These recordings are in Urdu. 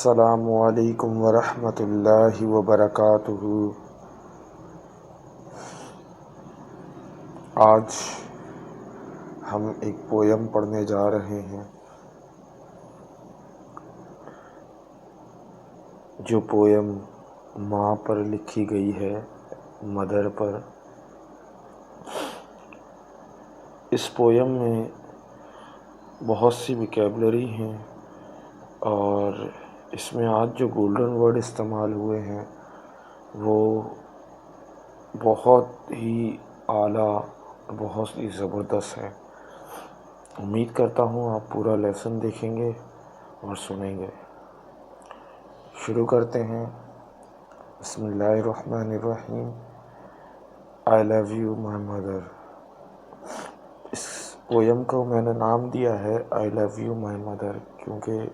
السلام علیکم ورحمۃ اللہ وبرکاتہ۔ آج ہم ایک پویم پڑھنے جا رہے ہیں، جو پویم ماں پر لکھی گئی ہے، مدر پر۔ اس پویم میں بہت سی ویکیبلری ہیں، اور اس میں آج جو گولڈن ورڈ استعمال ہوئے ہیں وہ بہت ہی اعلیٰ، بہت ہی زبردست ہیں۔ امید کرتا ہوں آپ پورا لیسن دیکھیں گے اور سنیں گے۔ شروع کرتے ہیں۔ بسم اللہ الرحمن الرحیم۔ I love you my mother۔ اس پویم کو میں نے نام دیا ہے I love you my mother، کیونکہ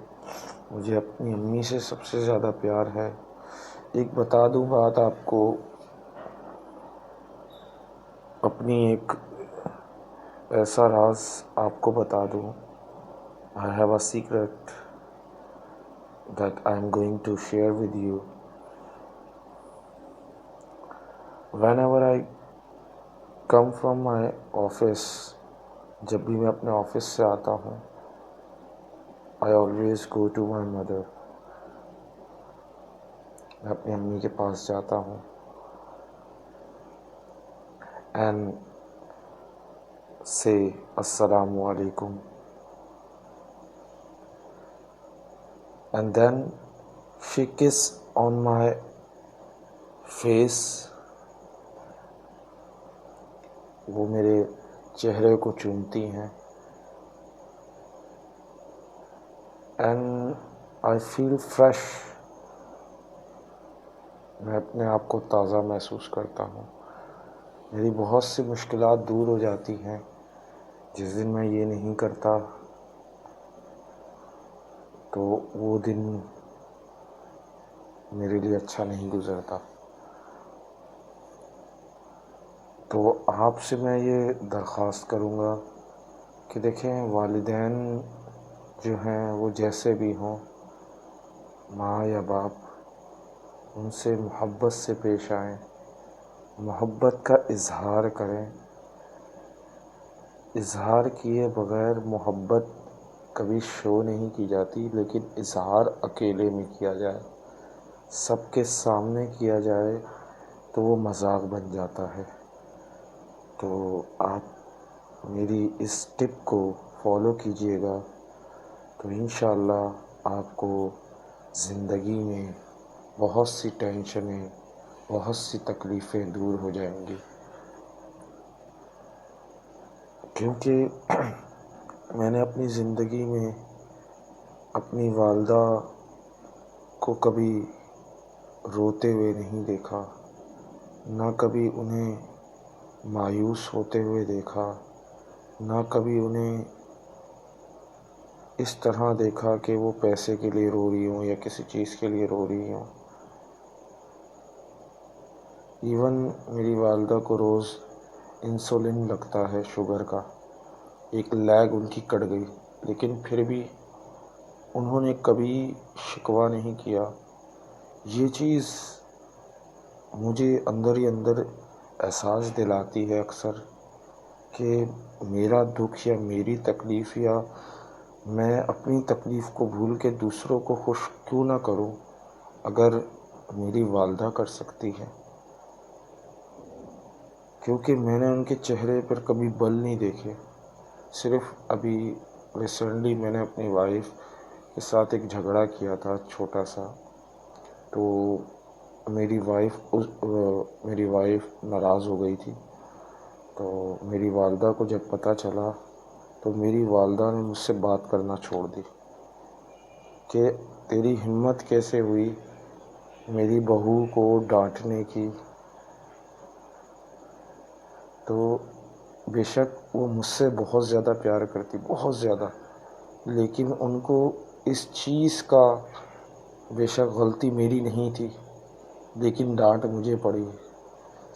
مجھے اپنی امی سے سب سے زیادہ پیار ہے۔ ایک بتا دوں بات آپ کو، اپنی ایک ایسا راز آپ کو بتا دوں۔ I have a secret that I am going to share with you۔ Whenever I come from my office، جب بھی میں اپنے آفس سے آتا ہوں، I always go to my mother۔ میں اپنی امی کے پاس جاتا ہوں and say السلام علیکم، and then she kiss on my face۔ وہ میرے چہرے کو چومتی ہیں and I feel fresh۔ میں اپنے آپ کو تازہ محسوس کرتا ہوں۔ میری بہت سی مشکلات دور ہو جاتی ہیں۔ جس دن میں یہ نہیں کرتا تو وہ دن میرے لیے اچھا نہیں گزرتا۔ تو آپ سے میں یہ درخواست کروں گا کہ دیکھیں، والدین جو ہیں وہ جیسے بھی ہوں، ماں یا باپ، ان سے محبت سے پیش آئیں، محبت کا اظہار کریں۔ اظہار کیے بغیر محبت کبھی شو نہیں کی جاتی، لیکن اظہار اکیلے میں کیا جائے، سب کے سامنے کیا جائے تو وہ مذاق بن جاتا ہے۔ تو آپ میری اس ٹپ کو فالو کیجئے گا تو انشاءاللہ آپ کو زندگی میں بہت سی ٹینشنیں، بہت سی تکلیفیں دور ہو جائیں گی۔ کیونکہ میں نے اپنی زندگی میں اپنی والدہ کو کبھی روتے ہوئے نہیں دیکھا، نہ کبھی انہیں مایوس ہوتے ہوئے دیکھا، نہ کبھی انہیں اس طرح دیکھا کہ وہ پیسے کے لیے رو رہی ہوں یا کسی چیز کے لیے رو رہی ہوں۔ ایون میری والدہ کو روز انسولن لگتا ہے شوگر کا، ایک لیگ ان کی کٹ گئی، لیکن پھر بھی انہوں نے کبھی شکوہ نہیں کیا۔ یہ چیز مجھے اندر ہی اندر احساس دلاتی ہے اکثر کہ میرا دکھ یا میری تکلیف، یا میں اپنی تکلیف کو بھول کے دوسروں کو خوش کیوں نہ کروں اگر میری والدہ کر سکتی ہے۔ کیونکہ میں نے ان کے چہرے پر کبھی بل نہیں دیکھے۔ صرف ابھی ریسنٹلی میں نے اپنی وائف کے ساتھ ایک جھگڑا کیا تھا چھوٹا سا، تو میری وائف ناراض ہو گئی تھی۔ تو میری والدہ کو جب پتہ چلا تو میری والدہ نے مجھ سے بات کرنا چھوڑ دی کہ تیری ہمت کیسے ہوئی میری بہو کو ڈانٹنے کی۔ تو بے شک وہ مجھ سے بہت زیادہ پیار کرتی، بہت زیادہ، لیکن ان کو اس چیز کا، بے شک غلطی میری نہیں تھی لیکن ڈانٹ مجھے پڑی،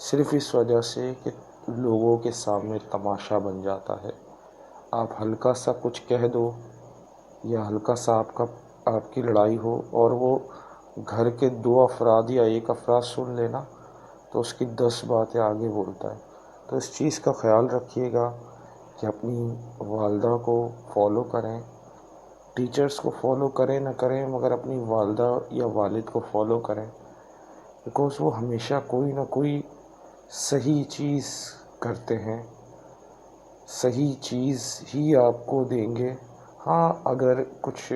صرف اس وجہ سے کہ لوگوں کے سامنے تماشا بن جاتا ہے۔ آپ ہلکا سا کچھ کہہ دو یا ہلکا سا آپ کا آپ کی لڑائی ہو اور وہ گھر کے 2 افراد یا 1 افراد سن لینا تو اس کی 10 باتیں آگے بولتا ہے. تو اس چیز کا خیال رکھیے گا کہ اپنی والدہ کو فالو کریں. ٹیچرز کو فالو کریں نہ کریں مگر اپنی والدہ یا والد کو فالو کریں، بیکاز وہ ہمیشہ کوئی نہ کوئی صحیح چیز کرتے ہیں، صحیح چیز ہی آپ کو دیں گے. ہاں اگر کچھ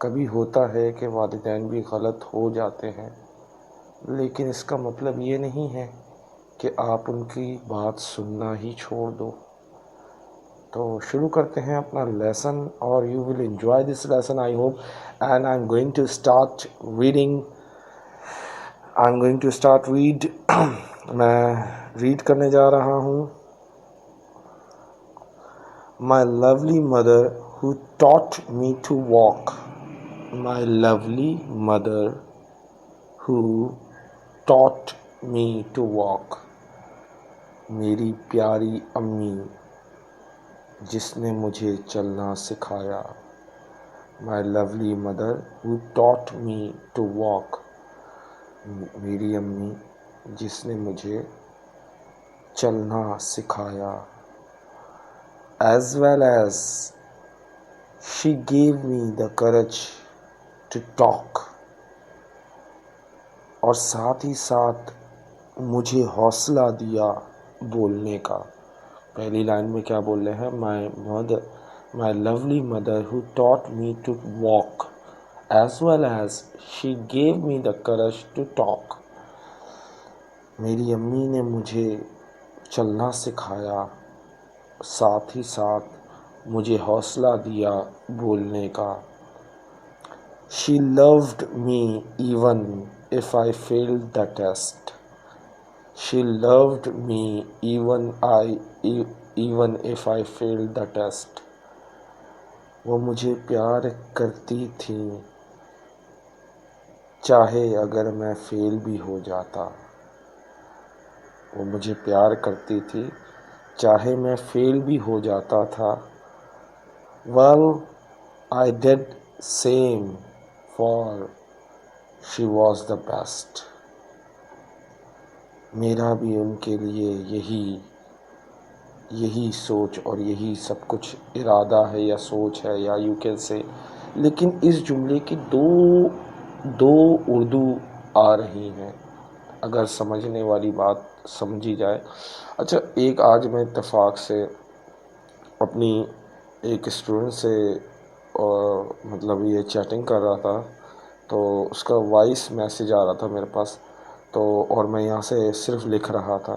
کبھی ہوتا ہے کہ والدین بھی غلط ہو جاتے ہیں، لیکن اس کا مطلب یہ نہیں ہے کہ آپ ان کی بات سننا ہی چھوڑ دو. تو شروع کرتے ہیں اپنا لیسن اور you will enjoy this lesson I hope. And I am going to start reading. میں ریڈ کرنے جا رہا ہوں. My lovely mother who taught me to walk. My lovely mother who taught me to walk. میری پیاری امی جس نے مجھے چلنا سکھایا. My lovely mother who taught me to walk. میری امی جس نے مجھے چلنا سکھایا. As well as she gave me the courage to talk. اور ساتھ ہی ساتھ مجھے حوصلہ دیا بولنے کا. پہلی لائن میں کیا بول رہے ہیں؟ my lovely mother who taught me to walk, as well as she gave me the courage to talk. میری امی نے مجھے چلنا سکھایا، ساتھ ہی ساتھ مجھے حوصلہ دیا بولنے کا. She loved me even if I failed the test. She loved me even if I failed the test. وہ مجھے پیار کرتی تھیں چاہے اگر میں فیل بھی ہو جاتا. وہ مجھے پیار کرتی تھی چاہے میں فیل بھی ہو جاتا تھا. Well, I did same for she was the best. میرا بھی ان کے لیے یہی سوچ اور یہی سب کچھ ارادہ ہے یا سوچ ہے یا یو کین سے. لیکن اس جملے کی دو اردو آ رہی ہیں اگر سمجھنے والی بات سمجھی جائے. اچھا، ایک آج میں اتفاق سے اپنی ایک اسٹوڈنٹ سے مطلب یہ چیٹنگ کر رہا تھا تو اس کا وائس میسیج آ رہا تھا میرے پاس، تو اور میں یہاں سے صرف لکھ رہا تھا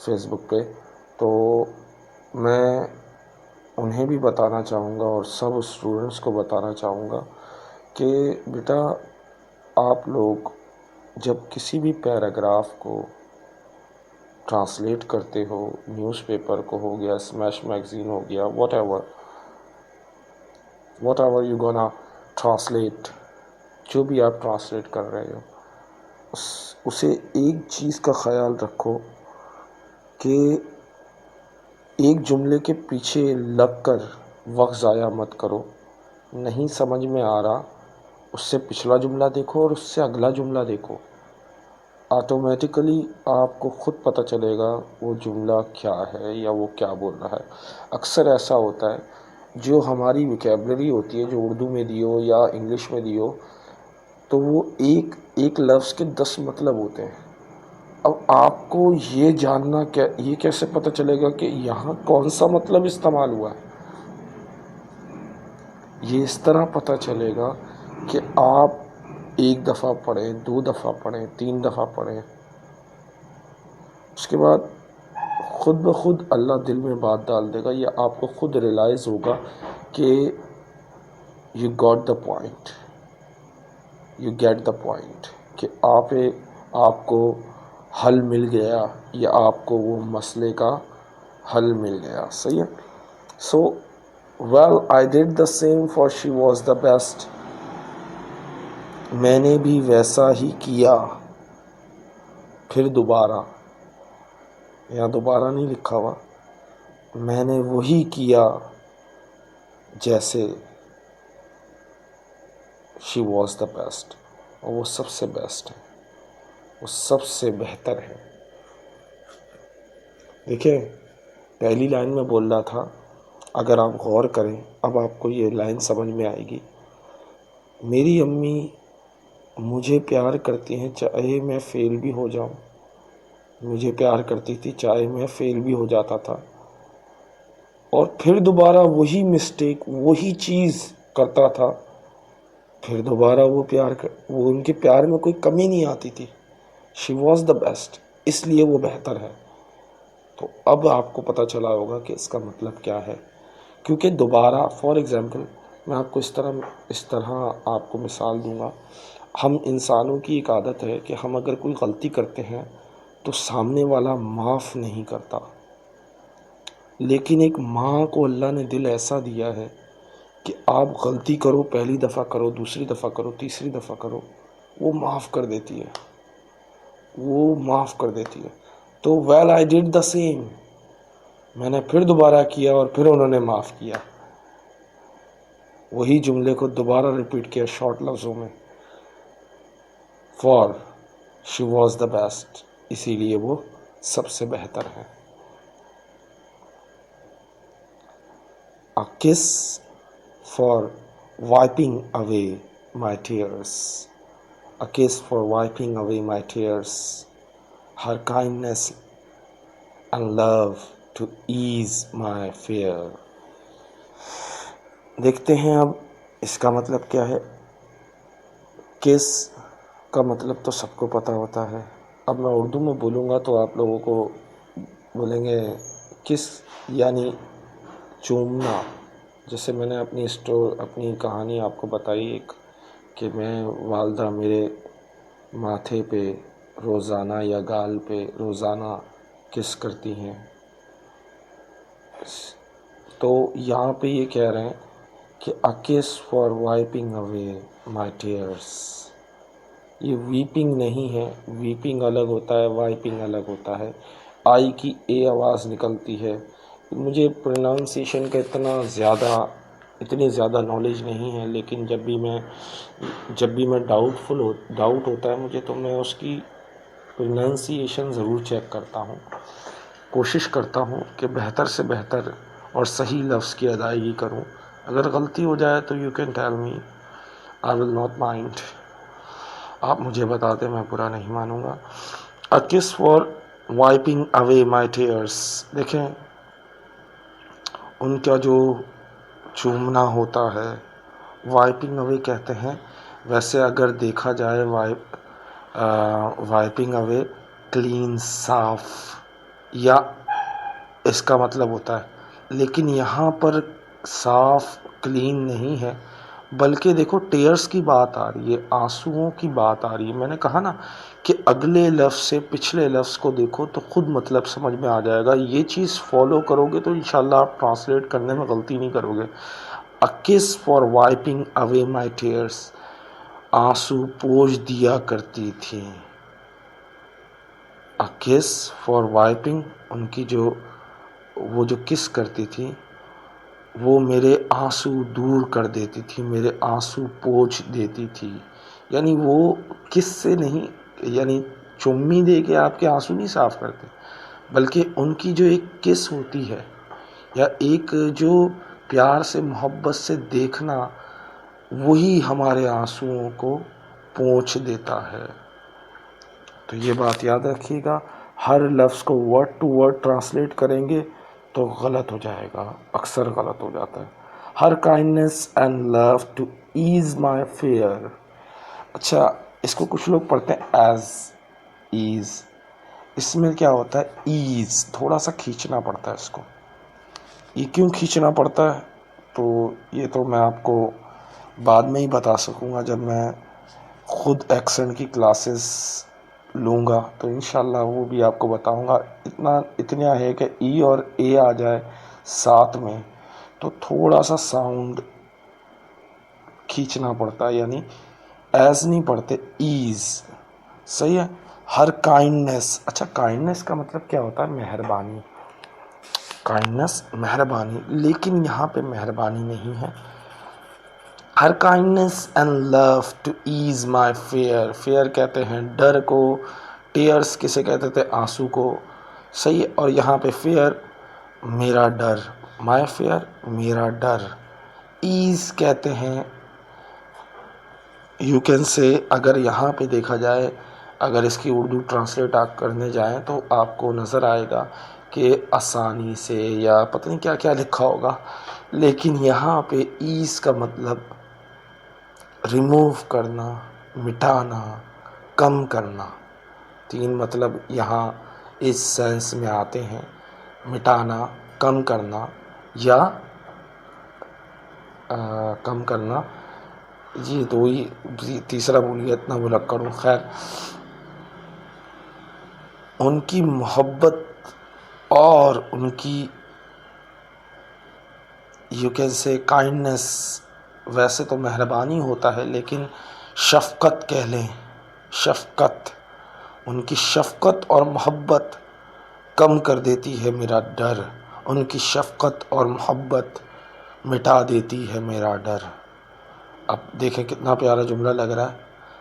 فیس بک پہ. تو میں انہیں بھی بتانا چاہوں گا اور سب اسٹوڈنٹس کو بتانا چاہوں گا کہ بیٹا آپ لوگ جب کسی بھی پیراگراف کو ٹرانسلیٹ کرتے ہو، نیوز پیپر کو ہو گیا، اسمیش میگزین ہو گیا، what ever you gonna translate, جو بھی آپ ٹرانسلیٹ کر رہے ہو، اسے ایک چیز کا خیال رکھو کہ ایک جملے کے پیچھے لگ کر وقت ضائع مت کرو. نہیں سمجھ میں آ رہا، اس سے پچھلا جملہ دیکھو اور اس سے اگلا جملہ دیکھو. آٹومیٹیکلی آپ کو خود پتہ چلے گا وہ جملہ کیا ہے یا وہ کیا بول رہا ہے. اکثر ایسا ہوتا ہے جو ہماری ویکیبلری ہوتی ہے، جو اردو میں دی ہو یا انگلش میں دی ہو، تو وہ ایک لفظ کے 10 مطلب ہوتے ہیں. اب آپ کو یہ جاننا یہ کیسے پتہ چلے گا کہ یہاں کون سا مطلب استعمال ہوا ہے؟ یہ اس طرح پتہ چلے گا کہ آپ 1 دفعہ پڑھیں، 2 دفعہ پڑھیں، 3 دفعہ پڑھیں. اس کے بعد خود بخود اللہ دل میں بات ڈال دے گا، یا آپ کو خود ریلائز ہوگا کہ you got the point, you get the point, کہ آپ کو حل مل گیا یا آپ کو وہ مسئلے کا حل مل گیا. صحیح ہے. سو well I did the same for she was the best. میں نے بھی ویسا ہی کیا. پھر دوبارہ، یہاں دوبارہ نہیں لکھا ہوا، میں نے وہی کیا جیسے شی واز دا بیسٹ، اور وہ سب سے بیسٹ ہے، وہ سب سے بہتر ہے۔ دیکھیں پہلی لائن میں بول رہا تھا، اگر آپ غور کریں اب آپ کو یہ لائن سمجھ میں آئے گی۔ میری امی مجھے پیار کرتی ہیں چاہے میں فیل بھی ہو جاؤں، مجھے پیار کرتی تھی چاہے میں فیل بھی ہو جاتا تھا، اور پھر دوبارہ وہی مسٹیک وہی چیز کرتا تھا، پھر دوبارہ وہ ان کے پیار میں کوئی کمی نہیں آتی تھی۔ شی واز دا بیسٹ، اس لیے وہ بہتر ہے۔ تو اب آپ کو پتہ چلا ہوگا کہ اس کا مطلب کیا ہے، کیونکہ دوبارہ فار ایگزامپل میں آپ کو اس طرح آپ کو مثال دوں گا۔ ہم انسانوں کی ایک عادت ہے کہ ہم اگر کوئی غلطی کرتے ہیں تو سامنے والا معاف نہیں کرتا، لیکن ایک ماں کو اللہ نے دل ایسا دیا ہے کہ آپ غلطی کرو، پہلی دفعہ کرو، دوسری دفعہ کرو، تیسری دفعہ کرو، وہ معاف کر دیتی ہے، وہ معاف کر دیتی ہے۔ تو well I did the same, میں نے پھر دوبارہ کیا اور پھر انہوں نے معاف کیا، وہی جملے کو دوبارہ ریپیٹ کیا شارٹ لفظوں میں، for she was the best, اسی لیے وہ سب سے بہتر ہے۔ A kiss for wiping away my tears. A kiss for wiping away my tears. Her kindness and love to ease my fear. دیکھتے ہیں اب اس کا مطلب کیا ہے۔ کس کا مطلب تو سب کو پتہ ہوتا ہے، اب میں اردو میں بولوں گا تو آپ لوگوں کو بولیں گے کس یعنی چومنا۔ جیسے میں نے اپنی کہانی آپ کو بتائی ایک، کہ میں والدہ میرے ماتھے پہ روزانہ یا گال پہ روزانہ کس کرتی ہیں، تو یہاں پہ یہ کہہ رہے ہیں کہ a kiss for wiping away my tears۔ یہ ویپنگ نہیں ہے، ویپنگ الگ ہوتا ہے، وائپنگ الگ ہوتا ہے، آئی کی اے آواز نکلتی ہے۔ مجھے پروننسیشن کا اتنی زیادہ نالج نہیں ہے، لیکن جب بھی میں ڈاؤٹ ہوتا ہے مجھے، تو میں اس کی پروننسیشن ضرور چیک کرتا ہوں، کوشش کرتا ہوں کہ بہتر سے بہتر اور صحیح لفظ کی ادائیگی کروں۔ اگر غلطی ہو جائے تو you can tell me, I will not mind, آپ مجھے بتا دیں، میں برا نہیں مانوں گا۔ A kiss for wiping away my tears۔ دیکھیں ان کا جو چومنا ہوتا ہے، وائپنگ اوے کہتے ہیں، ویسے اگر دیکھا جائے وائپنگ اوے کلین، صاف، یا اس کا مطلب ہوتا ہے، لیکن یہاں پر صاف کلین نہیں ہے، بلکہ دیکھو ٹیئرز کی بات آ رہی ہے، آنسوؤں کی بات آ رہی ہے۔ میں نے کہا نا کہ اگلے لفظ سے پچھلے لفظ کو دیکھو تو خود مطلب سمجھ میں آ جائے گا، یہ چیز فالو کرو گے تو انشاءاللہ آپ ٹرانسلیٹ کرنے میں غلطی نہیں کرو گے۔ A kiss for wiping away my tears، آنسو پوچھ دیا کرتی تھی۔ A kiss for wiping، ان کی وہ جو کس کرتی تھی وہ میرے آنسو دور کر دیتی تھی، میرے آنسو پوچھ دیتی تھی، یعنی وہ کس سے نہیں، یعنی چمی دے کے آپ کے آنسو نہیں صاف کرتے، بلکہ ان کی جو ایک کس ہوتی ہے، یا ایک جو پیار سے محبت سے دیکھنا، وہی ہمارے آنسوؤں کو پوچھ دیتا ہے۔ تو یہ بات یاد رکھیے گا، ہر لفظ کو ورڈ ٹو ورڈ ٹرانسلیٹ کریں گے تو غلط ہو جائے گا، اکثر غلط ہو جاتا ہے۔ Her kindness and love to ease my fear. اچھا اس کو کچھ لوگ پڑھتے ہیں ایز، ایز، اس میں کیا ہوتا ہے، ایز تھوڑا سا کھینچنا پڑتا ہے اس کو۔ یہ کیوں کھینچنا پڑتا ہے تو یہ تو میں آپ کو بعد میں ہی بتا سکوں گا، جب میں خود ایکسنٹ کی کلاسز لوں گا تو انشاءاللہ وہ بھی آپ کو بتاؤں گا۔ اتنا ہے کہ ای اور اے آ جائے ساتھ میں تو تھوڑا سا ساؤنڈ کھینچنا پڑتا ہے، یعنی ایز نہیں پڑھتے، ایز، صحیح ہے۔ ہر کائنڈنس، اچھا کائنڈنس کا مطلب کیا ہوتا ہے، مہربانی، کائنڈنس مہربانی، لیکن یہاں پہ مہربانی نہیں ہے، her kindness and love to ease my fear. Fear کہتے ہیں ڈر کو، ٹیئرس کسے کہتے تھے؟ آنسو کو. صحیح. اور یہاں پہ فیئر میرا ڈر، مائی فیئر میرا ڈر. ایز کہتے ہیں یو کین سے، اگر یہاں پہ دیکھا جائے، اگر اس کی اردو ٹرانسلیٹ آپ کرنے جائیں تو آپ کو نظر آئے گا کہ آسانی سے یا پتہ نہیں کیا کیا لکھا ہوگا، لیکن یہاں پہ ایز کا مطلب ریموو کرنا، مٹانا، کم کرنا. 3 مطلب یہاں اس سینس میں آتے ہیں: مٹانا، کم کرنا یا کم کرنا. یہ دو ہی، تیسرا بولیے اتنا بلک کروں. خیر، ان کی محبت اور ان کی یو کین سے کائنڈنس، ویسے تو مہربانی ہوتا ہے لیکن شفقت کہہ لیں، شفقت، ان کی شفقت اور محبت کم کر دیتی ہے میرا ڈر. ان کی شفقت اور محبت مٹا دیتی ہے میرا ڈر. اب دیکھیں کتنا پیارا جملہ لگ رہا ہے.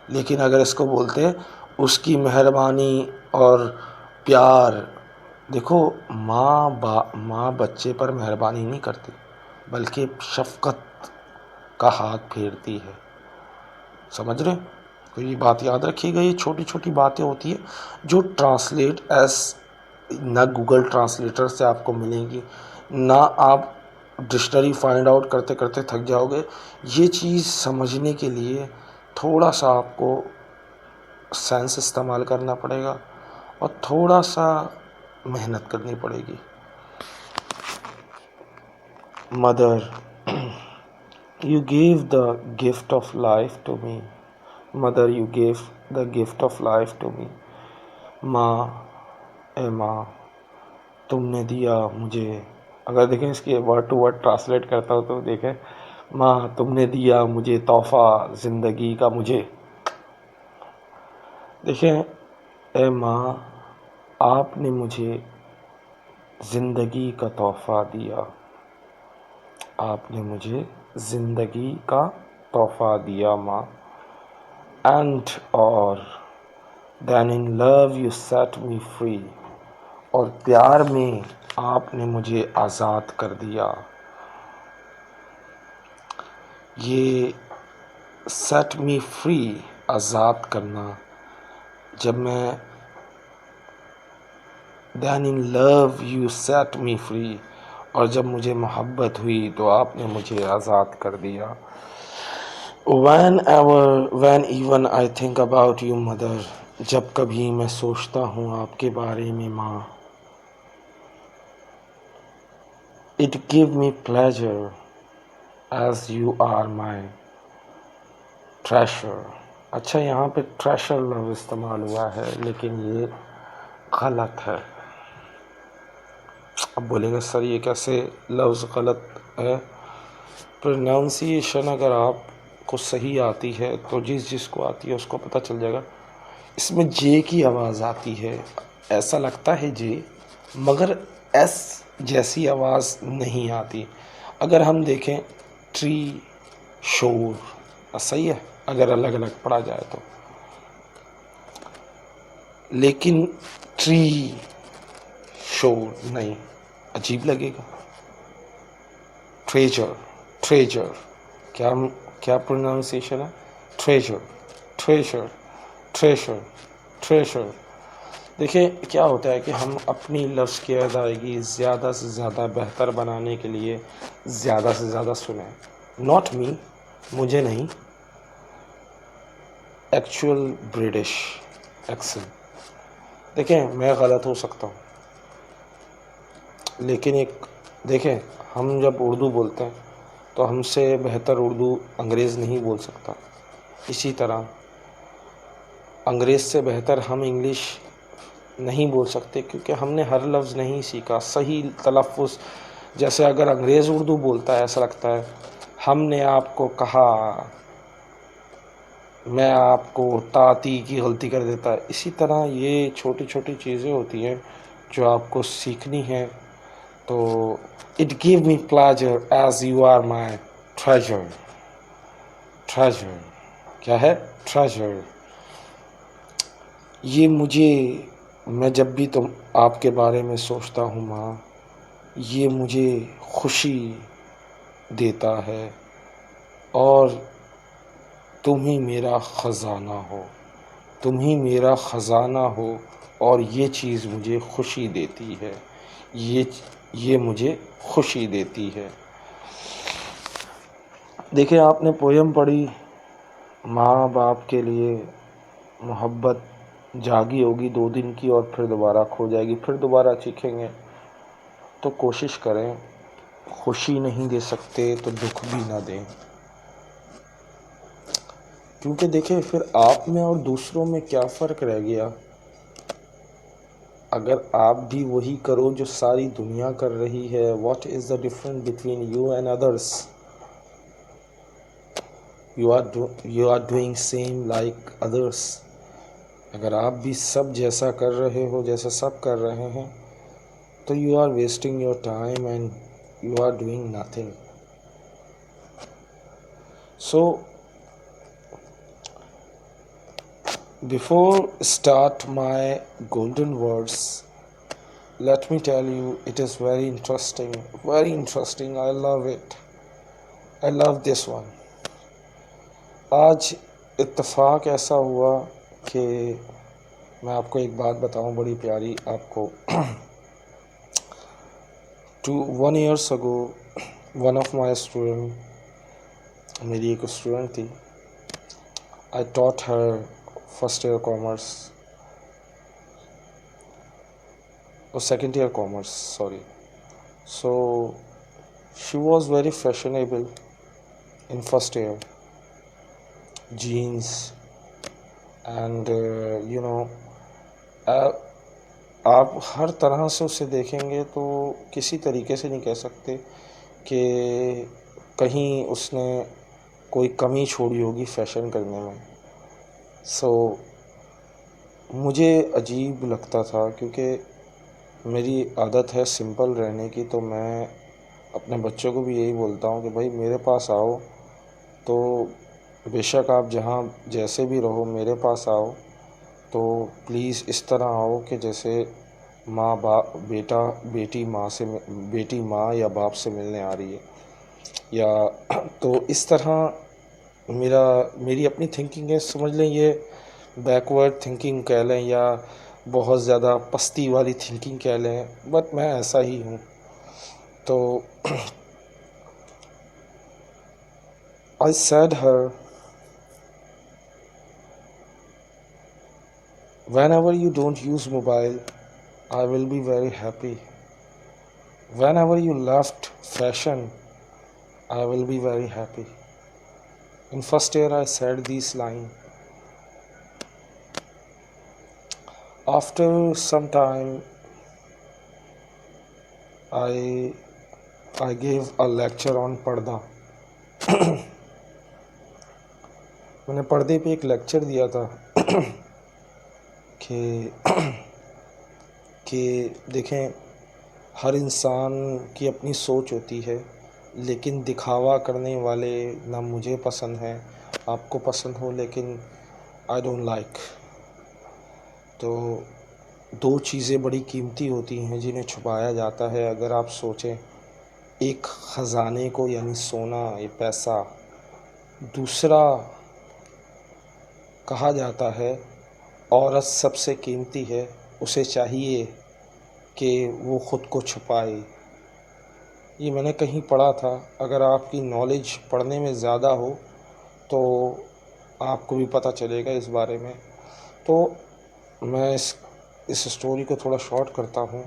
لیکن اگر اس کو بولتے اس کی مہربانی اور پیار، دیکھو ماں بچے پر مہربانی نہیں کرتی بلکہ شفقت کا ہاتھ پھیرتی ہے. سمجھ رہے؟ تو یہ بات یاد رکھیے گا. یہ چھوٹی چھوٹی باتیں ہوتی ہیں جو ٹرانسلیٹ ایز نہ گوگل ٹرانسلیٹر سے آپ کو ملیں گی، نہ آپ ڈکشنری فائنڈ آؤٹ کرتے کرتے تھک جاؤ گے. یہ چیز سمجھنے کے لیے تھوڑا سا آپ کو سینس استعمال کرنا پڑے گا اور تھوڑا سا محنت کرنی پڑے گی. Mother, you gave the gift of life to me. Mother, you gave the gift of life to me. ماں، اے ماں، تم نے دیا مجھے. اگر دیکھیں اس کی ورڈ ٹو ورڈ ٹرانسلیٹ کرتا ہوں تو دیکھیں، ماں تم نے دیا مجھے تحفہ زندگی کا مجھے. دیکھیں، اے ماں آپ نے مجھے زندگی کا تحفہ دیا. آپ نے مجھے زندگی کا تحفہ دیا ماں. اینڈ اور then in love you set me free. اور پیار میں آپ نے مجھے آزاد کر دیا. یہ سیٹ می فری، آزاد کرنا. جب میں then in love you set me free, اور جب مجھے محبت ہوئی تو آپ نے مجھے آزاد کر دیا. when even I think about you mother. جب کبھی میں سوچتا ہوں آپ کے بارے میں ماں. it give me pleasure as you are my treasure. اچھا، یہاں پہ ٹریشر لفظ استعمال ہوا ہے لیکن یہ غلط ہے. اب بولیں گے سر یہ کیسے لفظ غلط ہے؟ پروناؤنسیشن اگر آپ کو صحیح آتی ہے تو جس کو آتی ہے اس کو پتہ چل جائے گا. اس میں جے کی آواز آتی ہے، ایسا لگتا ہے جے، مگر ایس جیسی آواز نہیں آتی. اگر ہم دیکھیں ٹری، شور، صحیح ہے اگر الگ الگ پڑھا جائے تو، لیکن ٹری شور نہیں، عجیب لگے گا. ٹریجر، ٹریجر، کیا پروناؤنسیشن ہے؟ Treasure, treasure, treasure, treasure. دیکھیں کیا ہوتا ہے کہ ہم اپنی لفظ کی ادائیگی زیادہ سے زیادہ بہتر بنانے کے لیے زیادہ سے زیادہ سنیں. ناٹ می، مجھے نہیں، ایکچوئل برٹش ایکسنٹ. دیکھیں میں غلط ہو سکتا ہوں لیکن دیکھیں ہم جب اردو بولتے ہیں تو ہم سے بہتر اردو انگریز نہیں بول سکتا. اسی طرح انگریز سے بہتر ہم انگلش نہیں بول سکتے کیونکہ ہم نے ہر لفظ نہیں سیکھا صحیح تلفظ. جیسے اگر انگریز اردو بولتا ہے ایسا لگتا ہے ہم نے آپ کو کہا، میں آپ کو تاتی کی غلطی کر دیتا ہے. اسی طرح یہ چھوٹی چھوٹی چیزیں ہوتی ہیں جو آپ کو سیکھنی ہیں. تو it gave me pleasure as you are my treasure. Treasure کیا ہے؟ ٹریجر. یہ مجھے، میں جب بھی آپ کے بارے میں سوچتا ہوں ماں، یہ مجھے خوشی دیتا ہے، اور تم ہی میرا خزانہ ہو، تم ہی میرا خزانہ ہو، اور یہ چیز مجھے خوشی دیتی ہے، یہ مجھے خوشی دیتی ہے. دیکھیں، آپ نے پویم پڑھی، ماں باپ کے لیے محبت جاگی ہوگی 2 دن کی اور پھر دوبارہ کھو جائے گی، پھر دوبارہ چیکھیں گے. تو کوشش کریں، خوشی نہیں دے سکتے تو دکھ بھی نہ دیں، کیونکہ دیکھیں پھر آپ میں اور دوسروں میں کیا فرق رہ گیا. اگر آپ بھی وہی کرو جو ساری دنیا کر رہی ہے، what is the difference between you and others? You are doing same like others. اگر آپ بھی سب جیسا کر رہے ہو جیسا سب کر رہے ہیں، تو you are wasting your time and you are doing nothing. So before start my golden words, let me tell you, it is very interesting, very interesting. I love it. I love this one. آج اتفاق ایسا ہوا کہ میں آپ کو ایک بات بتاؤں بڑی پیاری آپ کو. 1 years ago, one of my student, میری ایک اسٹوڈنٹ تھی. I taught her first year commerce, or second year commerce, sorry. So she was very fashionable in first year, jeans and آپ ہر طرح سے اسے دیکھیں گے تو کسی طریقے سے نہیں کہہ سکتے کہ کہیں اس نے کوئی کمی چھوڑی ہوگی فیشن کرنے میں. سو مجھے عجیب لگتا تھا، کیونکہ میری عادت ہے سمپل رہنے کی، تو میں اپنے بچوں کو بھی یہی بولتا ہوں کہ بھائی میرے پاس آؤ تو بے شک آپ جہاں جیسے بھی رہو میرے پاس آؤ تو پلیز اس طرح آؤ کہ جیسے ماں باپ بیٹی ماں یا باپ سے ملنے آ رہی ہے، یا تو اس طرح میری اپنی تھنکنگ ہے. سمجھ لیں یہ بیکورڈ تھنکنگ کہہ لیں یا بہت زیادہ پستی والی تھنکنگ کہہ لیں، بٹ میں ایسا ہی ہوں. تو I said her, whenever you don't use mobile, I will be very happy. Whenever you left fashion, I will be very happy. In first year, I said this line. After some time, I gave a lecture on پردہ. میں نے پردے پہ ایک لیکچر دیا تھا کہ دیکھیں ہر انسان کی اپنی سوچ ہوتی ہے، لیکن دکھاوا کرنے والے نہ مجھے پسند ہیں، آپ کو پسند ہو لیکن آئی ڈونٹ لائک. تو 2 چیزیں بڑی قیمتی ہوتی ہیں جنہیں چھپایا جاتا ہے. اگر آپ سوچیں ایک خزانے کو یعنی سونا یا پیسہ، دوسرا کہا جاتا ہے عورت سب سے قیمتی ہے، اسے چاہیے کہ وہ خود کو چھپائے. یہ میں نے کہیں پڑھا تھا. اگر آپ کی نالج پڑھنے میں زیادہ ہو تو آپ کو بھی پتہ چلے گا اس بارے میں. تو میں اس اسٹوری کو تھوڑا شارٹ کرتا ہوں.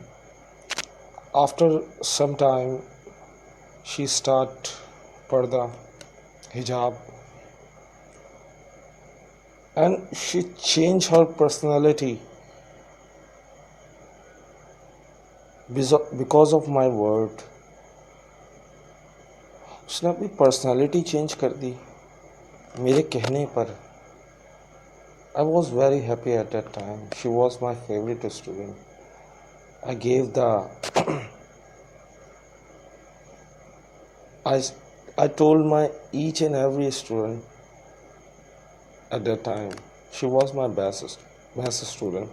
After some time she start پردہ حجاب and she change her personality because of my word. اس نے اپنی پرسنالٹی چینج کر دی میرے کہنے پر. I was very happy at that time. She was my favorite student. I gave I told my each and every student at that time. She was my best student.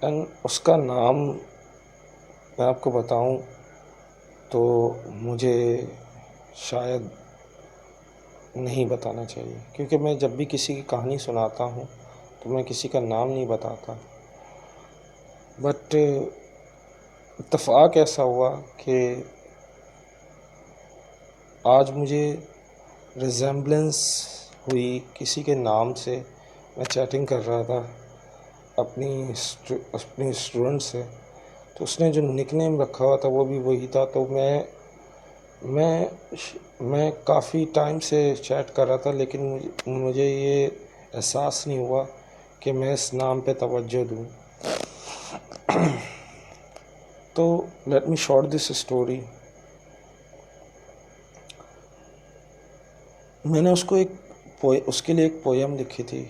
And اس کا نام میں آپ کو بتاؤں تو مجھے شاید نہیں بتانا چاہیے، کیونکہ میں جب بھی کسی کی کہانی سناتا ہوں تو میں کسی کا نام نہیں بتاتا. بٹ اتفاق ایسا ہوا کہ آج مجھے ریزمبلنس ہوئی کسی کے نام سے. میں چیٹنگ کر رہا تھا اپنی اسٹوڈنٹ سے، تو اس نے جو نک نیم رکھا ہوا تھا وہ بھی وہی تھا. تو میں کافی ٹائم سے چیٹ کر رہا تھا، لیکن مجھے یہ احساس نہیں ہوا کہ میں اس نام پہ توجہ دوں. تو let me short this story. میں نے اس کے لیے ایک پویم لکھی تھی.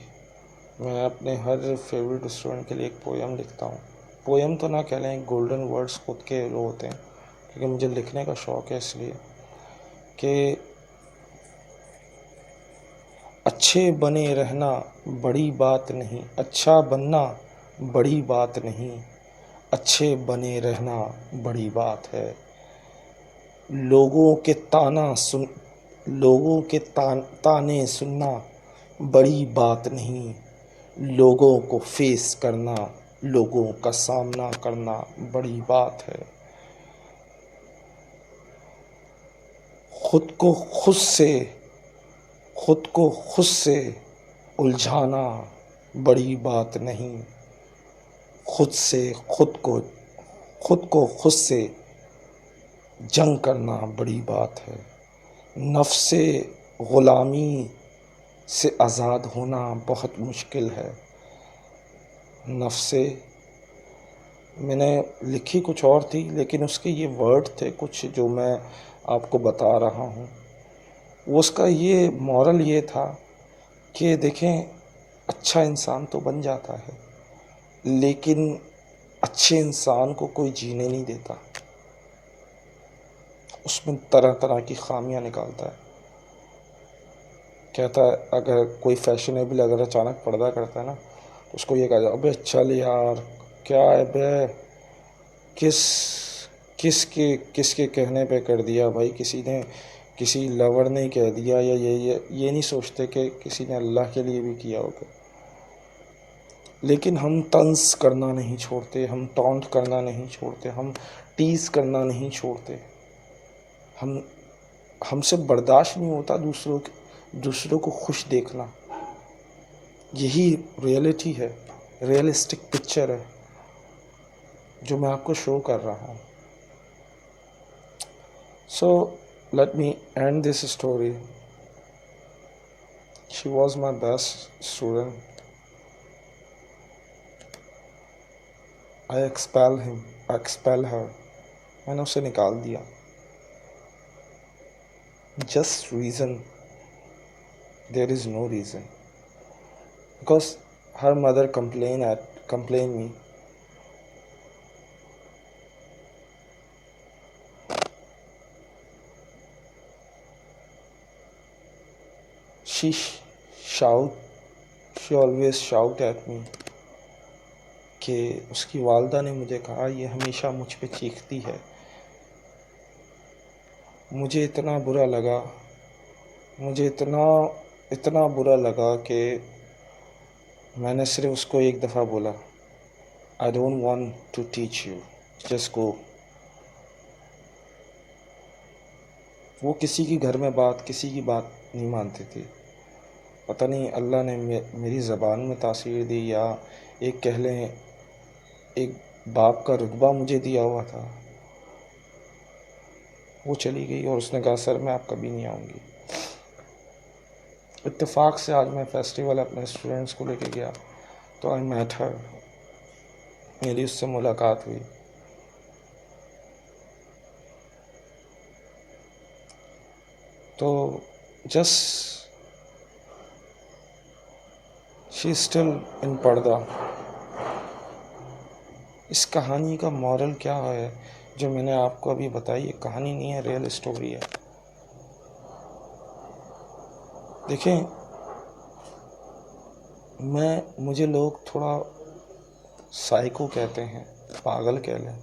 میں اپنے ہر فیوریٹ اسٹوڈنٹ کے لیے ایک پویم لکھتا ہوں. پویم تو نہ کہہ لیں، گولڈن ورڈز خود کے وہ ہوتے ہیں، کیونکہ مجھے لکھنے کا شوق ہے. اس لیے کہ اچھے بنے رہنا بڑی بات نہیں، اچھا بننا بڑی بات نہیں، اچھے بنے رہنا بڑی بات ہے. لوگوں کے تانے سننا بڑی بات نہیں، لوگوں کو فیس کرنا، لوگوں کا سامنا کرنا بڑی بات ہے. خود کو خود سے الجھانا بڑی بات نہیں، خود کو خود سے جنگ کرنا بڑی بات ہے. نفس غلامی سے آزاد ہونا بہت مشکل ہے. میں نے لکھی کچھ اور تھی، لیکن اس کے یہ ورڈ تھے کچھ جو میں آپ کو بتا رہا ہوں. اس کا یہ مورل یہ تھا کہ دیکھیں، اچھا انسان تو بن جاتا ہے، لیکن اچھے انسان کو کوئی جینے نہیں دیتا. اس میں طرح طرح کی خامیاں نکالتا ہے. کہتا ہے اگر کوئی فیشنیبل اگر اچانک پردہ کرتا ہے نا، تو اس کو یہ کہا جائے ابے چل یار، کیا ہے بے، کس کے کہنے پہ کر دیا بھائی. کسی لور نے کہہ دیا، یا یہ نہیں سوچتے کہ کسی نے اللہ کے لیے بھی کیا ہوگا. لیکن ہم طنز کرنا نہیں چھوڑتے، ہم ٹونٹ کرنا نہیں چھوڑتے، ہم ٹیز کرنا نہیں چھوڑتے. ہم سے برداشت نہیں ہوتا دوسروں کو خوش دیکھنا. یہی ریئلٹی ہے، ریئلسٹک پکچر ہے جو میں آپ کو شو کر رہا ہوں. So let me and this story. She was my best student. I expel her. میں نے اسے نکال دیا. Just reason, there is no reason, because her mother complained me. She always shout at me کہ اس کی والدہ نے مجھے کہا یہ ہمیشہ مجھ پہ چیختی ہے. مجھے اتنا برا لگا کہ میں نے صرف اس کو ایک دفعہ بولا I don't want to teach you, just go. وہ کسی کی گھر میں کسی کی بات نہیں مانتے تھے. پتہ نہیں اللہ نے میری زبان میں تاثیر دی، یا ایک کہہ لیں ایک باپ کا رتبہ مجھے دیا ہوا تھا. وہ چلی گئی اور اس نے کہا سر میں آپ کبھی نہیں آؤں گی. اتفاق سے آج میں فیسٹیول اپنے اسٹوڈنٹس کو لے کے گیا تو آئی میٹ ہر. میری اس سے ملاقات ہوئی. تو شی اسٹل ان پردہ. اس کہانی کا مورل کیا ہے جو میں نے آپ کو ابھی بتائی؟ یہ کہانی نہیں ہے، ریئل اسٹوری ہے. دیکھیں، مجھے لوگ تھوڑا سائیکو کہتے ہیں، پاگل کہہ لیں.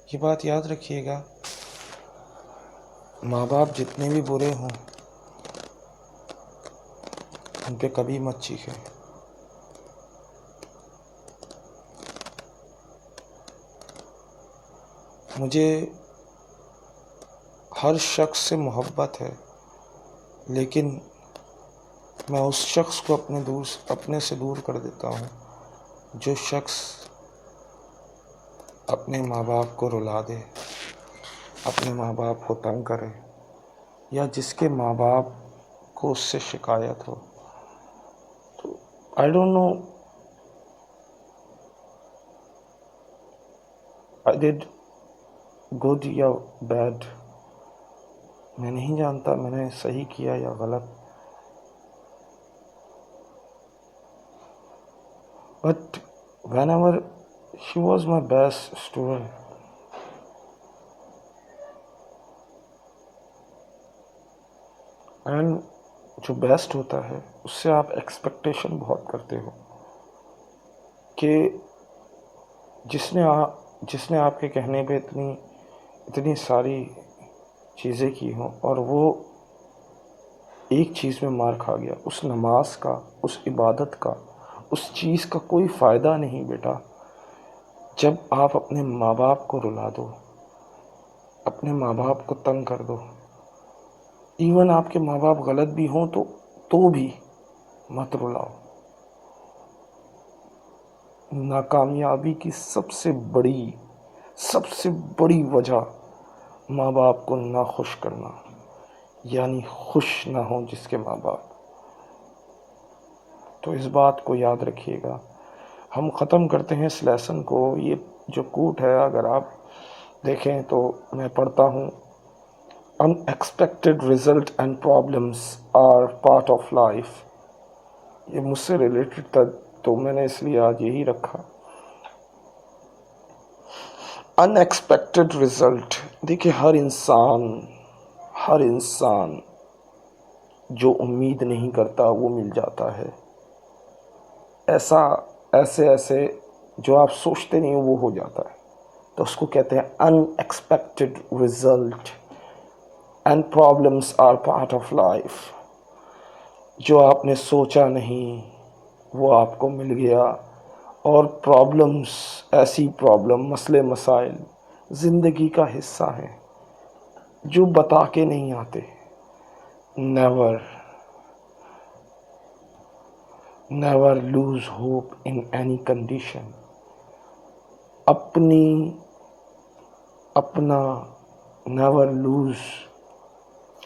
یہ بات یاد رکھیے گا، ماں باپ جتنے بھی برے ہوں ان پہ کبھی مت چیخیں. مجھے ہر شخص سے محبت ہے، لیکن میں اس شخص کو اپنے سے دور کر دیتا ہوں جو شخص اپنے ماں باپ کو رلا دے، اپنے ماں باپ کو تنگ کرے، یا جس کے ماں باپ کو اس سے شکایت ہو. تو I don't know I did good یا بیڈ، میں نہیں جانتا میں نے صحیح کیا یا غلط. But whenever she was my best student. And جو بیسٹ ہوتا ہے اس سے آپ ایکسپیکٹیشن بہت کرتے ہو کہ جس نے آپ کے کہنے پہ اتنی ساری چیزیں کی ہوں اور وہ ایک چیز میں مار کھا گیا. اس نماز کا، اس عبادت کا، اس چیز کا کوئی فائدہ نہیں بیٹا جب آپ اپنے ماں باپ کو رلا دو، اپنے ماں باپ کو تنگ کر دو. ایون آپ کے ماں باپ غلط بھی ہوں تو بھی مت رلاؤ. ناکامیابی کی سب سے بڑی وجہ ماں باپ کو نہ خوش کرنا، یعنی خوش نہ ہوں جس کے ماں باپ. تو اس بات کو یاد رکھیے گا. ہم ختم کرتے ہیں اس لیسن کو. یہ جو کوٹ ہے اگر آپ دیکھیں تو میں پڑھتا ہوں، unexpected result and problems are part of life. یہ مجھ سے ریلیٹڈ تھا تو میں نے اس لیے آج یہی رکھا. ان ایکسپیکٹڈ رزلٹ، دیکھیے ہر انسان جو امید نہیں کرتا وہ مل جاتا ہے. ایسے جو آپ سوچتے نہیں وہ ہو جاتا ہے، تو اس کو کہتے ہیں unexpected result and problems are part of life. جو آپ نے سوچا نہیں وہ آپ کو مل گیا، اور ایسی مسئلے مسائل زندگی کا حصہ ہیں جو بتا کے نہیں آتے. Never lose hope in any condition. اپنا نیور لوز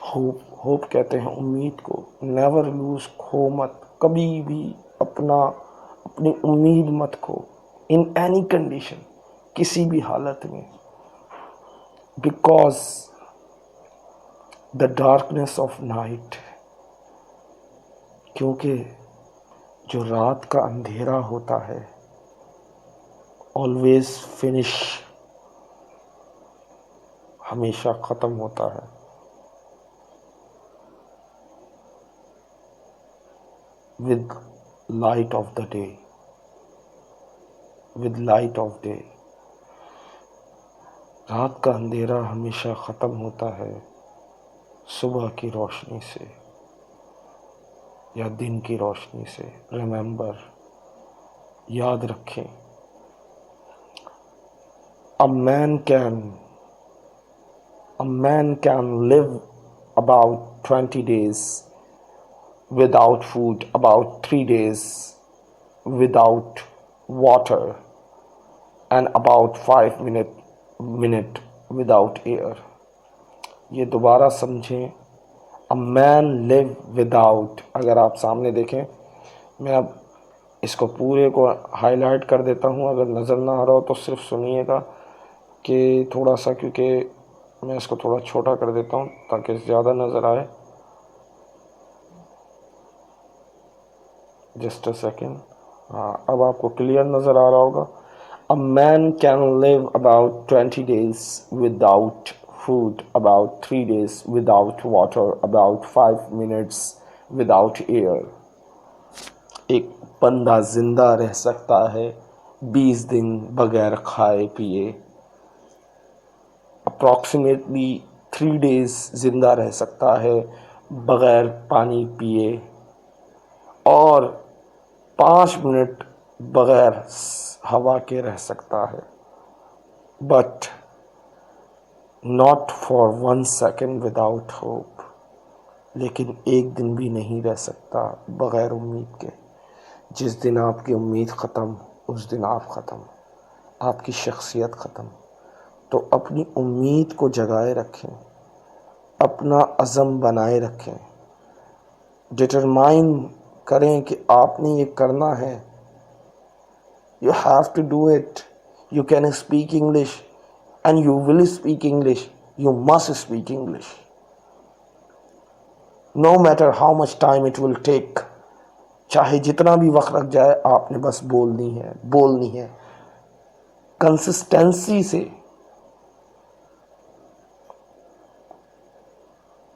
ہوپ کہتے ہیں امید کو. نیور لوز، کھو مت کبھی بھی اپنی امید مت کھو. ان اینی کنڈیشن، کسی بھی حالت میں. Because the darkness of night, کیونکہ جو رات کا اندھیرا ہوتا ہے always finish، ہمیشہ ختم ہوتا ہے with light of the day. رات کا اندھیرا ہمیشہ ختم ہوتا ہے صبح کی روشنی سے یا دن کی روشنی سے. ریممبر، یاد رکھیں، a man can live about 20 days without food, about 3 days without water, and about 5 minute without air. یہ دوبارہ سمجھیں. a man live without، اگر آپ سامنے دیکھیں، میں اب اس کو پورے کو ہائی لائٹ کر دیتا ہوں، اگر نظر نہ آ رہا ہو تو صرف سنیے گا کہ تھوڑا سا، کیونکہ میں اس کو تھوڑا چھوٹا کر دیتا ہوں تاکہ زیادہ نظر آئے. Just a second. ہاں اب آپ کو کلیئر نظر آ رہا ہوگا. A man can live about 20 days without food, about 3 days without water, about 5 minutes without air. ایک بندہ زندہ رہ سکتا ہے 20 دن بغیر کھائے پیے. اپروکسیمیٹلی 3 days زندہ رہ سکتا ہے بغیر پانی پیے، اور 5 منٹ بغیر ہوا کے رہ سکتا ہے. But not for 1 second without hope. لیکن ایک دن بھی نہیں رہ سکتا بغیر امید کے. جس دن آپ کی امید ختم، اس دن آپ ختم، آپ کی شخصیت ختم. تو اپنی امید کو جگائے رکھیں، اپنا عزم بنائے رکھیں، ڈٹرمائن کریں کہ آپ نے یہ کرنا ہے. You have to do it. You can speak English and you will speak English. You must speak English. No matter how much time it will take. چاہے جتنا بھی وقت لگ جائے، آپ نے بس بولنی ہے کنسسٹنسی سے،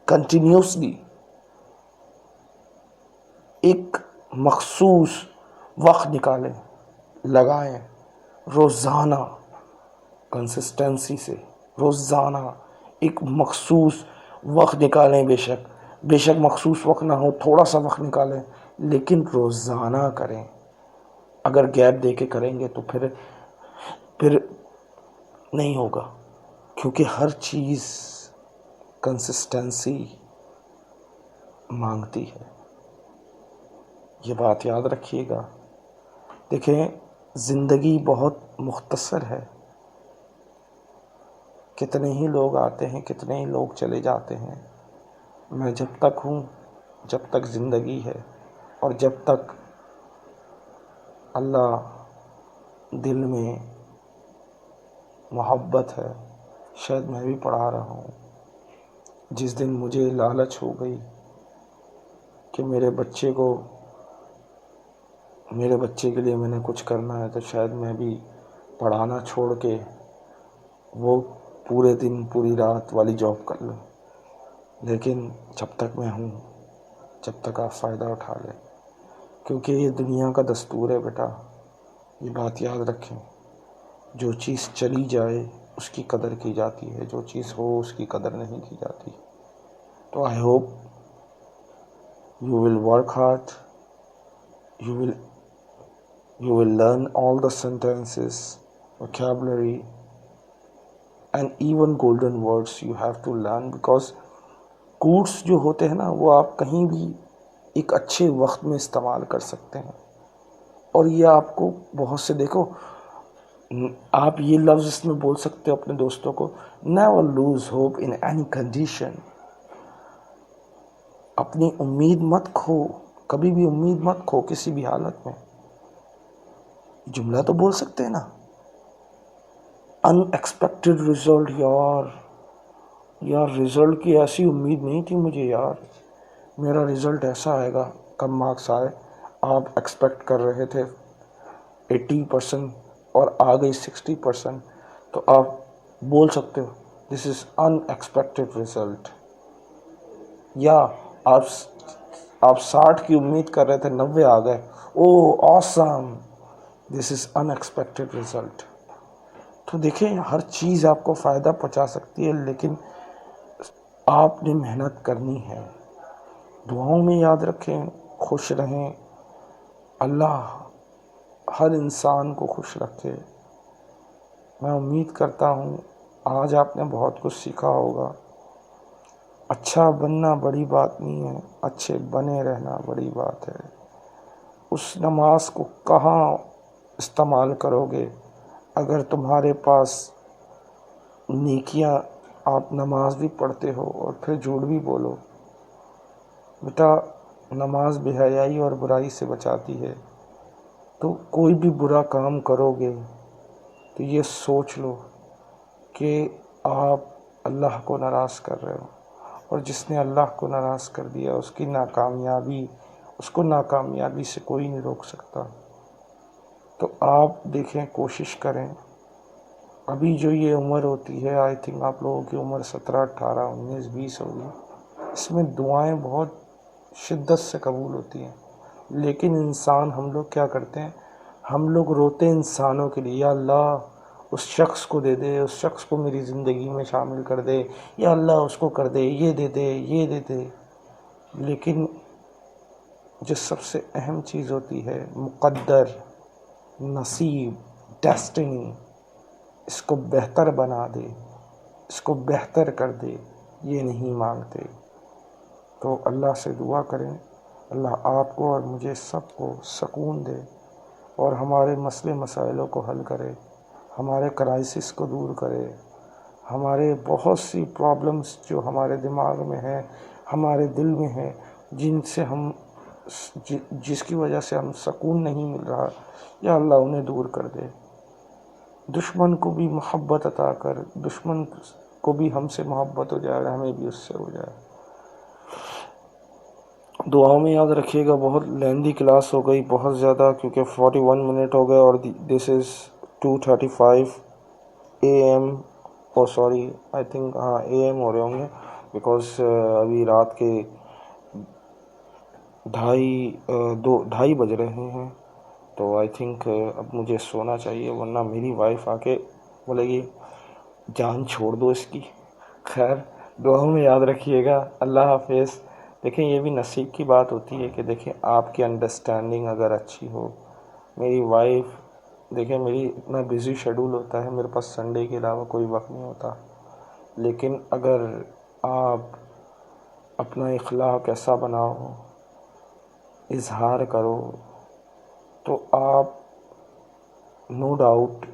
کنٹینیوسلی. ایک مخصوص وقت نکالیں، لگائیں، روزانہ کنسسٹنسی سے. روزانہ ایک مخصوص وقت نکالیں. بے شک مخصوص وقت نہ ہو، تھوڑا سا وقت نکالیں، لیکن روزانہ کریں. اگر گیپ دے کے کریں گے تو پھر نہیں ہوگا، کیونکہ ہر چیز کنسسٹنسی مانگتی ہے. یہ بات یاد رکھیے گا. دیکھیں، زندگی بہت مختصر ہے. کتنے ہی لوگ آتے ہیں، کتنے ہی لوگ چلے جاتے ہیں. میں جب تک ہوں، جب تک زندگی ہے، اور جب تک اللہ دل میں محبت ہے، شاید میں بھی پڑھا رہا ہوں. جس دن مجھے لالچ ہو گئی کہ میرے بچے کے لیے میں نے کچھ کرنا ہے، تو شاید میں بھی پڑھانا چھوڑ کے وہ پورے دن پوری رات والی جاب کر لوں. لیکن جب تک میں ہوں، جب تک آپ فائدہ اٹھا لیں، کیونکہ یہ دنیا کا دستور ہے بیٹا. یہ بات یاد رکھیں. جو چیز چلی جائے اس کی قدر کی جاتی ہے، جو چیز ہو اس کی قدر نہیں کی جاتی. تو I hope you will work hard. You will learn all the sentences, vocabulary, and even golden words you have to learn, because quotes جو ہوتے ہیں نا، وہ آپ کہیں بھی ایک اچھے وقت میں استعمال کر سکتے ہیں. اور یہ آپ کو بہت سے، دیکھو، آپ یہ لفظ اس میں بول سکتے ہو اپنے دوستوں کو: never lose hope in any condition. اپنی امید مت کھو، کبھی بھی امید مت کھو کسی بھی حالت میں. جملہ تو بول سکتے ہیں نا: ان ایکسپیکٹڈ رزلٹ. یار رزلٹ کی ایسی امید نہیں تھی مجھے یار، میرا رزلٹ ایسا آئے گا. کم مارکس آئے، آپ ایکسپیکٹ کر رہے تھے 80% اور آ گئی 60%، تو آپ بول سکتے ہو دس از ان ایکسپیکٹڈ رزلٹ. یا آپ 60 کی امید کر رہے تھے، 90 آ گئے، او آسم، دس از ان ایکسپیکٹڈ رزلٹ. تو دیکھیں، ہر چیز آپ کو فائدہ پہنچا سکتی ہے، لیکن آپ نے محنت کرنی ہے. دعاؤں میں یاد رکھیں، خوش رہیں. اللہ ہر انسان کو خوش رکھے. میں امید کرتا ہوں آج آپ نے بہت کچھ سیکھا ہوگا. اچھا بننا بڑی بات نہیں ہے، اچھے بنے رہنا بڑی بات ہے. اس نماز کو کہاں استعمال کرو گے اگر تمہارے پاس نیکیاں، آپ نماز بھی پڑھتے ہو اور پھر جھوٹ بھی بولو؟ بیٹا، نماز بے حیائی اور برائی سے بچاتی ہے. تو کوئی بھی برا کام کرو گے تو یہ سوچ لو کہ آپ اللہ کو ناراض کر رہے ہو، اور جس نے اللہ کو ناراض کر دیا اس کو ناکامیابی سے کوئی نہیں روک سکتا. تو آپ دیکھیں، کوشش کریں. ابھی جو یہ عمر ہوتی ہے، آئی تھنک آپ لوگوں کی عمر 17، 18، 19، 20 ہوگی، اس میں دعائیں بہت شدت سے قبول ہوتی ہیں. لیکن انسان ہم لوگ کیا کرتے ہیں؟ ہم لوگ روتے انسانوں کے لیے، یا اللہ اس شخص کو دے دے، اس شخص کو میری زندگی میں شامل کر دے، یا اللہ اس کو کر دے، یہ دے دے، یہ دے دے. لیکن جو سب سے اہم چیز ہوتی ہے مقدر، نصیب، ڈیسٹنی، اس کو بہتر بنا دے، اس کو بہتر کر دے، یہ نہیں مانگتے. تو اللہ سے دعا کریں، اللہ آپ کو اور مجھے سب کو سکون دے اور ہمارے مسئلے مسائلوں کو حل کرے، ہمارے کرائسس کو دور کرے. ہمارے بہت سی پرابلمس جو ہمارے دماغ میں ہیں، ہمارے دل میں ہیں، جن سے جس کی وجہ سے ہم سکون نہیں مل رہا، یا اللہ انہیں دور کر دے. دشمن کو بھی محبت عطا کر، دشمن کو بھی ہم سے محبت ہو جائے، ہمیں بھی اس سے ہو جائے. دعاؤں میں یاد رکھیے گا. بہت لیندی کلاس ہو گئی، بہت زیادہ، کیونکہ 41 منٹ ہو گئے اور دس از 2:35 AM. O sorry, I think ہاں AM ہو رہے ہوں گے، بیکاز ابھی رات کے 2:30 بج رہے ہیں. تو آئی تھنک اب مجھے سونا چاہیے، ورنہ میری وائف آ کے بولے گی جان چھوڑ دو اس کی. خیر، دعاؤں میں یاد رکھیے گا. اللہ حافظ. دیکھیں یہ بھی نصیب کی بات ہوتی ہے کہ دیکھیں آپ کی انڈرسٹینڈنگ اگر اچھی ہو. میری وائف، دیکھیں میری اتنا بزی شیڈول ہوتا ہے، میرے پاس سنڈے کے علاوہ کوئی وقت نہیں ہوتا. لیکن اگر آپ اپنا اخلاق ایسا بناؤ، اظہار کرو، تو آپ نو ڈاؤٹ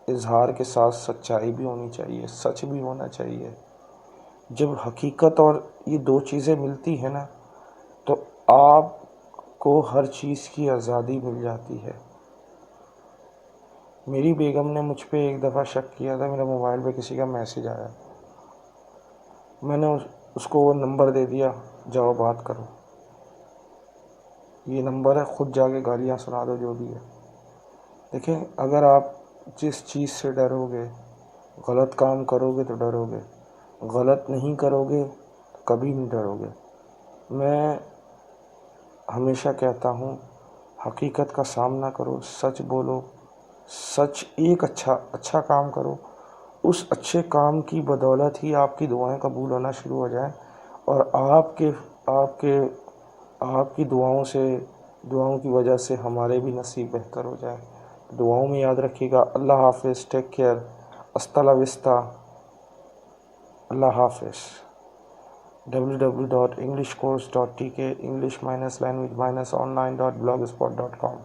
اظہار کے ساتھ سچائی بھی ہونی چاہیے، سچ بھی ہونا چاہیے. جب حقیقت اور یہ دو چیزیں ملتی ہیں نا، تو آپ کو ہر چیز کی آزادی مل جاتی ہے. میری بیگم نے مجھ پہ ایک دفعہ شک کیا تھا، میرے موبائل پہ کسی کا میسج آیا، میں نے اس کو وہ نمبر دے دیا، جاؤ بات کرو، یہ نمبر ہے، خود جا کے گالیاں سنا دو جو بھی ہے. دیکھیں اگر آپ جس چیز سے ڈرو گے، غلط کام کرو گے تو ڈرو گے، غلط نہیں کرو گے تو کبھی نہیں ڈرو گے. میں ہمیشہ کہتا ہوں حقیقت کا سامنا کرو، سچ بولو، سچ ایک اچھا کام کرو. اس اچھے کام کی بدولت ہی آپ کی دعائیں قبول ہونا شروع ہو جائیں، اور آپ کی دعاؤں کی وجہ سے ہمارے بھی نصیب بہتر ہو جائے. دعاؤں میں یاد رکھیے گا. اللہ حافظ. Take care. ہستا لا وستا. اللہ حافظ. www.englishcourse.tk English-language-online.blogspot.com